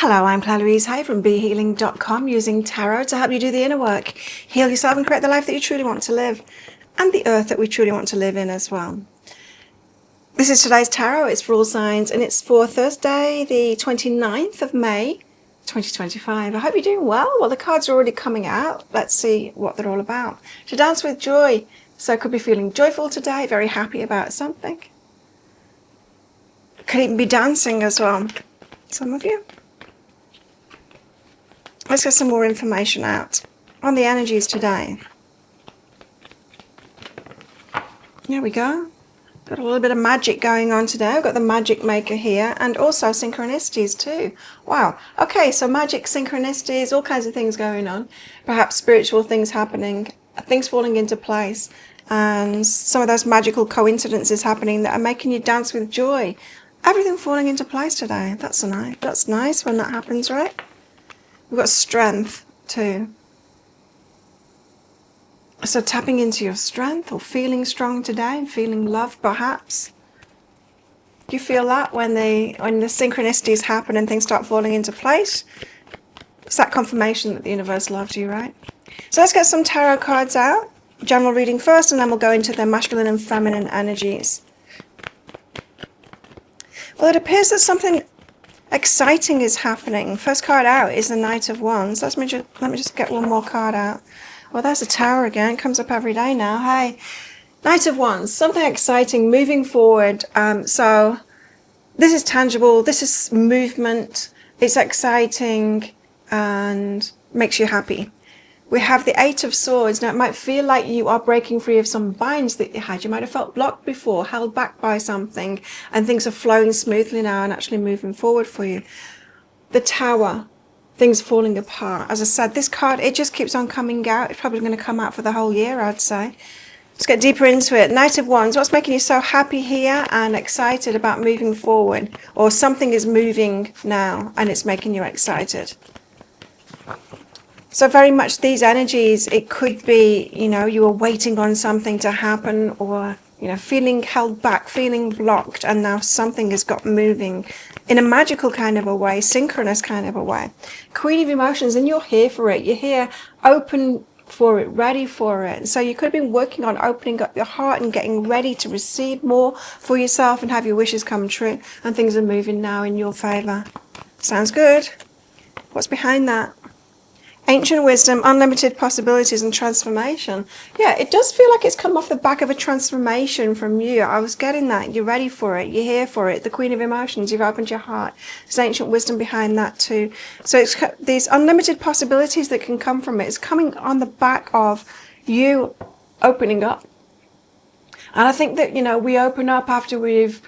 Hello, I'm Claire Louise Hay from BeHealing.com, using tarot to help you do the inner work, heal yourself and create the life that you truly want to live, and the earth that we truly want to live in as well. This is today's tarot. It's for all signs, and it's for Thursday, the 29th of May, 2025. I hope you're doing well. Well, the cards are already coming out. Let's see what they're all about. To dance with joy. So could be feeling joyful today, very happy about something. Could even be dancing as well, some of you. Let's get some more information out on the energies today. There we go. Got a little bit of magic going on today. I've got the magic maker here, and also synchronicities too. Wow. Okay, so magic, synchronicities, all kinds of things going on. Perhaps spiritual things happening, things falling into place, and some of those magical coincidences happening that are making you dance with joy. Everything falling into place today. That's nice. That's nice when that happens, right? We've got strength too. So tapping into your strength, or feeling strong today, feeling love perhaps. Do you feel that when the synchronicities happen and things start falling into place? It's that confirmation that the universe loves you, right? So let's get some tarot cards out. General reading first, and then we'll go into their masculine and feminine energies. Well, it appears that something exciting is happening. First card out is the Knight of Wands. Let me just get one more card out. Well, there's a Tower again. It comes up every day now. Hey, Knight of Wands. Something exciting, moving forward. So this is tangible. This is movement. It's exciting and makes you happy. We have the Eight of Swords. Now, it might feel like you are breaking free of some binds that you had. You might have felt blocked before, held back by something, and things are flowing smoothly now and actually moving forward for you. The Tower, things falling apart. As I said, this card, it just keeps on coming out. It's probably going to come out for the whole year, I'd say. Let's get deeper into it. Knight of Wands, what's making you so happy here and excited about moving forward? Or something is moving now and it's making you excited. So very much these energies, it could be, you were waiting on something to happen, or, feeling held back, feeling blocked, and now something has got moving in a magical kind of a way, synchronous kind of a way. Queen of Emotions, and you're here for it. You're here open for it, ready for it. So you could have been working on opening up your heart and getting ready to receive more for yourself and have your wishes come true, and things are moving now in your favor. Sounds good. What's behind that? Ancient wisdom, unlimited possibilities, and transformation. Yeah, it does feel like it's come off the back of a transformation from you. I was getting that. You're ready for it. You're here for it. The Queen of Emotions. You've opened your heart. There's ancient wisdom behind that too. So it's these unlimited possibilities that can come from it. It's coming on the back of you opening up. And I think that, we open up after we've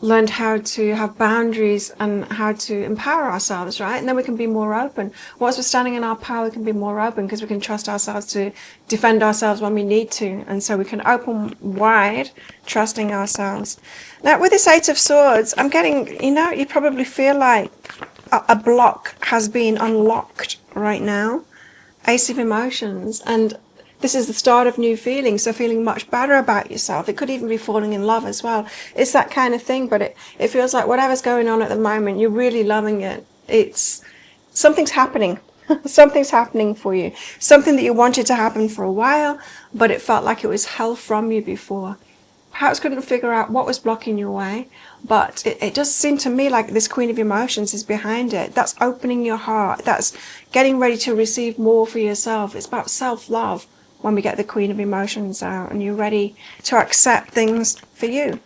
learned how to have boundaries and how to empower ourselves, right? And then we can be more open. Once we're standing in our power, we can be more open because we can trust ourselves to defend ourselves when we need to. And so we can open wide, trusting ourselves. Now, with this Eight of Swords, I'm getting, you probably feel like a block has been unlocked right now. Ace of Emotions. And this is the start of new feelings, so feeling much better about yourself. It could even be falling in love as well. It's that kind of thing, but it feels like whatever's going on at the moment, you're really loving it. Something's happening. Something's happening for you. Something that you wanted to happen for a while, but it felt like it was held from you before. Perhaps couldn't figure out what was blocking your way, but it does seem to me like this Queen of Emotions is behind it. That's opening your heart. That's getting ready to receive more for yourself. It's about self-love. When we get the Queen of Emotions out and you're ready to accept things for you.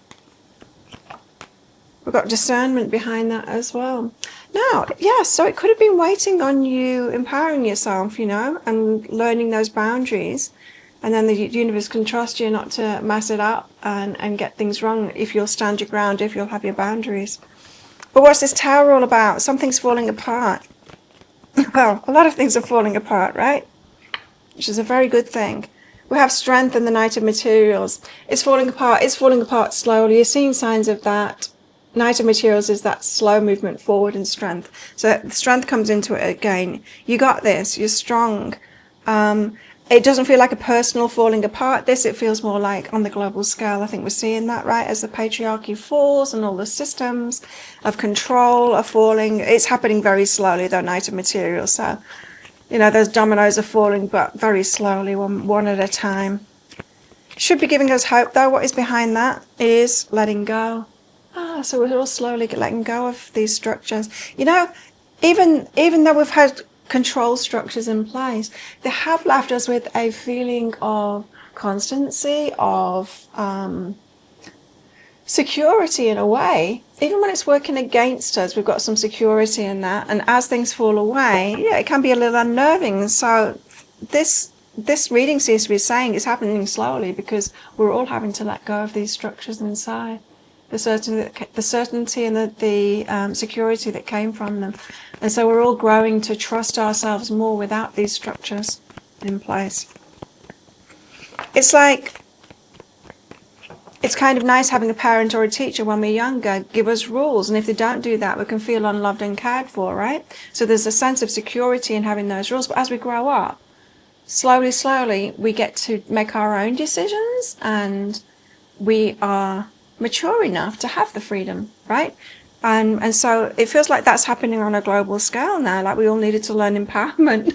We've got discernment behind that as well. Now, yes, so it could have been waiting on you empowering yourself, and learning those boundaries. And then the universe can trust you not to mess it up and get things wrong if you'll stand your ground, if you'll have your boundaries. But what's this Tower all about? Something's falling apart. Well, a lot of things are falling apart, right? Which is a very good thing. We have strength in the Knight of Materials. It's falling apart. It's falling apart slowly. You're seeing signs of that. Knight of Materials is that slow movement forward and strength. So strength comes into it again. You got this. You're strong. it doesn't feel like a personal falling apart. It feels more like on the global scale. I think we're seeing that, right? As the patriarchy falls and all the systems of control are falling. It's happening very slowly, though, Knight of Materials. So, you know, those dominoes are falling, but very slowly, one at a time. Should be giving us hope, though. What is behind that is letting go. So we're all slowly letting go of these structures. You know, even though we've had control structures in place, they have left us with a feeling of constancy, of security in a way. Even when it's working against us, we've got some security in that. And as things fall away, yeah, it can be a little unnerving. So this reading seems to be saying it's happening slowly because we're all having to let go of these structures inside. The certainty and the security that came from them. And so we're all growing to trust ourselves more without these structures in place. It's like, it's kind of nice having a parent or a teacher when we're younger give us rules, and if they don't do that, we can feel unloved and cared for, right? So there's a sense of security in having those rules. But as we grow up, slowly, we get to make our own decisions, and we are mature enough to have the freedom, right? And so it feels like that's happening on a global scale now. Like we all needed to learn empowerment.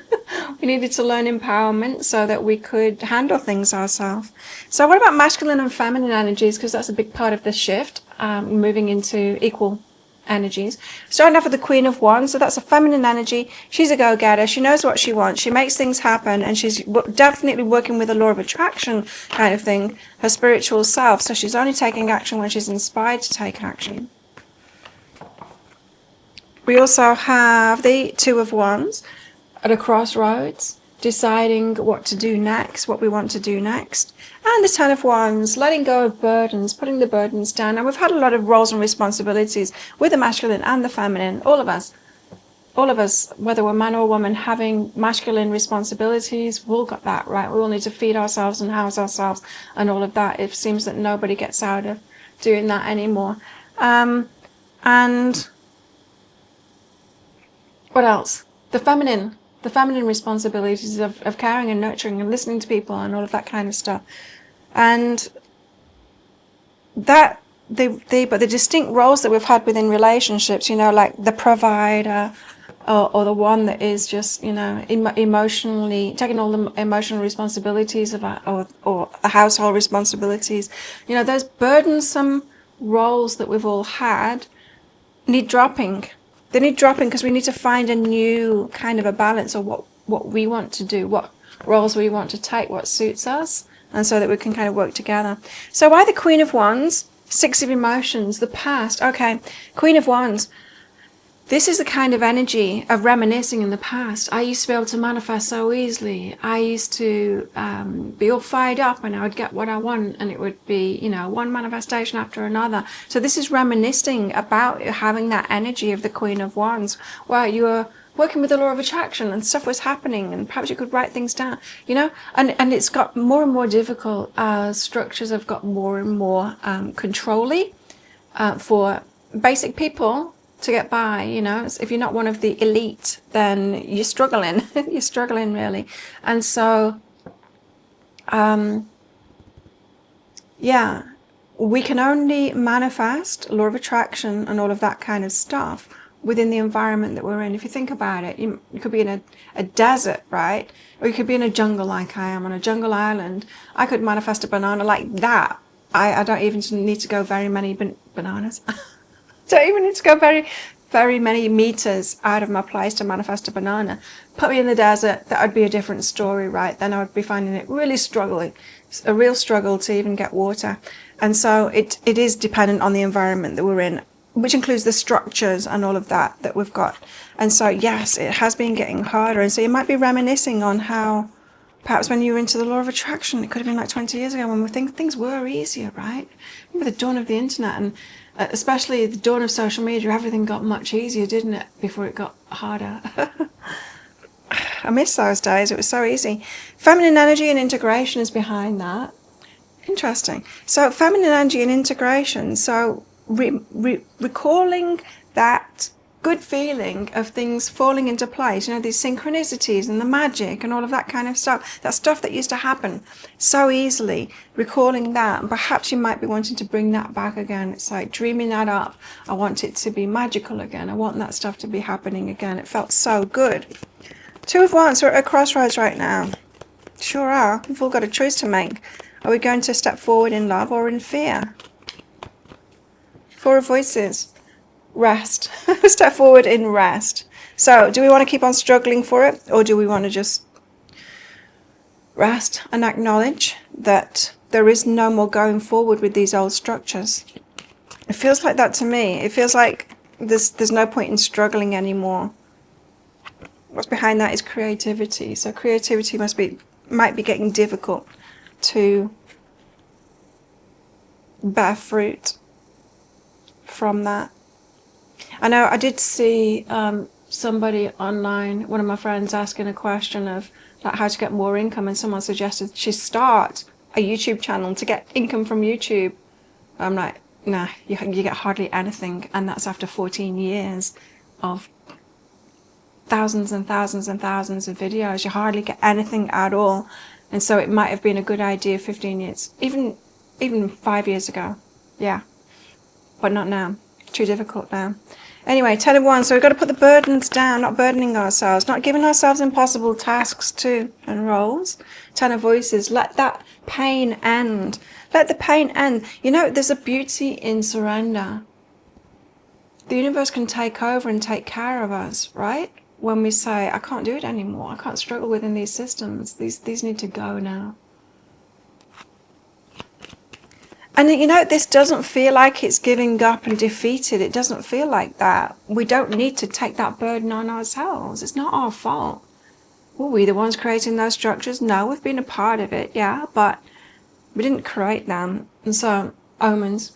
We needed to learn empowerment so that we could handle things ourselves. So what about masculine and feminine energies? Because that's a big part of this shift, moving into equal energies. Starting off with the Queen of Wands. So that's a feminine energy. She's a go-getter. She knows what she wants. She makes things happen, and she's definitely working with a law of attraction kind of thing, her spiritual self. So she's only taking action when she's inspired to take action. We also have the Two of Wands at a crossroads, deciding what to do next, what we want to do next. And the Ten of Wands, letting go of burdens, putting the burdens down. And we've had a lot of roles and responsibilities with the masculine and the feminine, all of us, whether we're man or woman, having masculine responsibilities. We've all got that, right? We all need to feed ourselves and house ourselves and all of that. It seems that nobody gets out of doing that anymore. And what else? The feminine responsibilities of caring and nurturing and listening to people and all of that kind of stuff. And that but the distinct roles that we've had within relationships, you know, like the provider, or the one that is just, you know, emotionally taking all the emotional responsibilities of or the household responsibilities, you know, those burdensome roles that we've all had need dropping. They need dropping because we need to find a new kind of a balance of what we want to do, what roles we want to take, what suits us, and so that we can kind of work together. So why the Queen of Wands? Six of Emotions, the past. Okay, Queen of Wands. This is the kind of energy of reminiscing in the past. I used to be able to manifest so easily. I used to be all fired up and I would get what I want, and it would be, you know, one manifestation after another. So this is reminiscing about having that energy of the Queen of Wands, where you were working with the law of attraction and stuff was happening, and perhaps you could write things down, you know, and it's got more and more difficult. Structures have got more and more controlly for basic people to get by, you know. If you're not one of the elite, then you're struggling. You're struggling really. And so yeah, we can only manifest law of attraction and all of that kind of stuff within the environment that we're in. If you think about it, you could be in a desert, right? Or you could be in a jungle like I am, on a jungle island. I could manifest a banana like that. I don't even need to go very many bananas. Don't even need to go very, very many meters out of my place to manifest a banana. Put me in the desert, that would be a different story, right? Then I would be finding it really struggling. It's a real struggle to even get water. And so it is dependent on the environment that we're in, which includes the structures and all of that we've got. And so, yes, it has been getting harder. And so you might be reminiscing on how perhaps when you were into the law of attraction, it could have been like 20 years ago when we think things were easier, right? Remember the dawn of the internet, and especially the dawn of social media, everything got much easier, didn't it, before it got harder? I miss those days. It was so easy. Feminine energy and integration is behind that. Interesting. So feminine energy and integration. So recalling that good feeling of things falling into place, you know, these synchronicities and the magic and all of that kind of stuff, that stuff that used to happen so easily, recalling that. And perhaps you might be wanting to bring that back again. It's like dreaming that up. I want it to be magical again. I want that stuff to be happening again. It felt so good. Two of Wands, we're at a crossroads right now. Sure are. We've all got a choice to make. Are we going to step forward in love or in fear? Four of Voices. Rest. Step forward in rest. So do we want to keep on struggling for it, or do we want to just rest and acknowledge that there is no more going forward with these old structures? It feels like that to me. It feels like there's no point in struggling anymore. What's behind that is creativity. So creativity might be getting difficult to bear fruit from that. I know I did see somebody online, one of my friends, asking a question of like how to get more income, and someone suggested she start a YouTube channel to get income from YouTube. I'm like, nah, you get hardly anything, and that's after 14 years of thousands and thousands and thousands of videos. You hardly get anything at all. And so it might have been a good idea 15 years, even 5 years ago. Yeah, but not now. Too difficult now. Anyway, 10 of Wands. So we've got to put the burdens down, not burdening ourselves, not giving ourselves impossible tasks too and roles. 10 of Voices. Let that pain end. Let the pain end. You know, there's a beauty in surrender. The universe can take over and take care of us, right? When we say, I can't do it anymore. I can't struggle within these systems. These need to go now. And you know, this doesn't feel like it's giving up and defeated. It doesn't feel like that. We don't need to take that burden on ourselves. It's not our fault. Were we the ones creating those structures? No, we've been a part of it, yeah, but we didn't create them. And so, omens,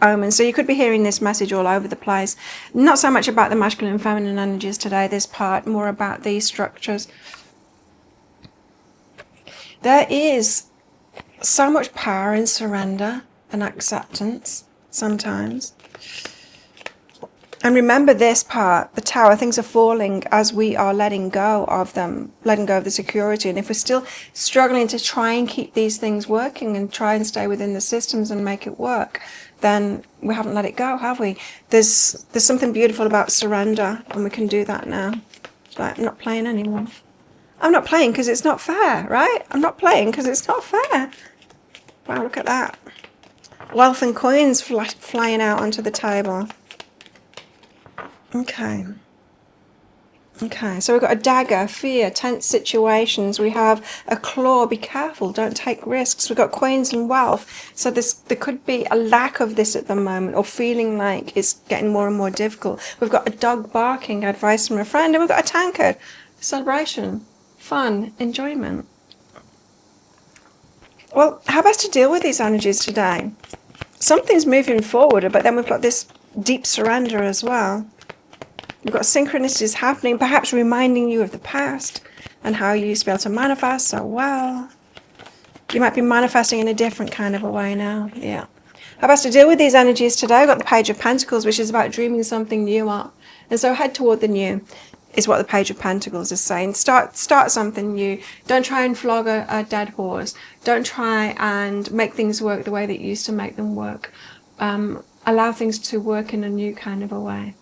omens. So you could be hearing this message all over the place. Not so much about the masculine and feminine energies today, this part, more about these structures. There is so much power in surrender and acceptance sometimes. And remember this part, the Tower, things are falling as we are letting go of them, letting go of the security. And if we're still struggling to try and keep these things working and try and stay within the systems and make it work, then we haven't let it go, have we? There's something beautiful about surrender, and we can do that now. Like, I'm not playing anymore. I'm not playing because it's not fair, right? I'm not playing because it's not fair. Wow, look at that. Wealth and coins flying out onto the table. Okay. Okay, so we've got a dagger, fear, tense situations. We have a claw, be careful, don't take risks. We've got coins and wealth. So there could be a lack of this at the moment, or feeling like it's getting more and more difficult. We've got a dog barking, advice from a friend, and we've got a tankard, celebration, fun, enjoyment. Well, how best to deal with these energies today? Something's moving forward, but then we've got this deep surrender as well. We've got synchronicities happening, perhaps reminding you of the past and how you used to be able to manifest so well. You might be manifesting in a different kind of a way now. Yeah. How best to deal with these energies today? We've got the Page of Pentacles, which is about dreaming something new up. And so head toward the new is what the Page of Pentacles is saying. Start something new. Don't try and flog a dead horse. Don't try and make things work the way that you used to make them work. Allow things to work in a new kind of a way.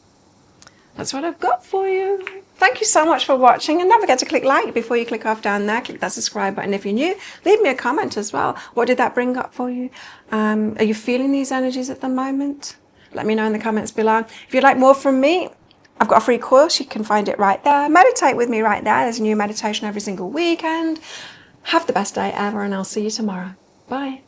That's what I've got for you. Thank you so much for watching, and don't forget to click like before you click off down there. Click that subscribe button if you're new. Leave me a comment as well. What did that bring up for you? Are you feeling these energies at the moment? Let me know in the comments below. If you'd like more from me, I've got a free course. You can find it right there. Meditate with me right there. There's a new meditation every single weekend. Have the best day ever, and I'll see you tomorrow. Bye.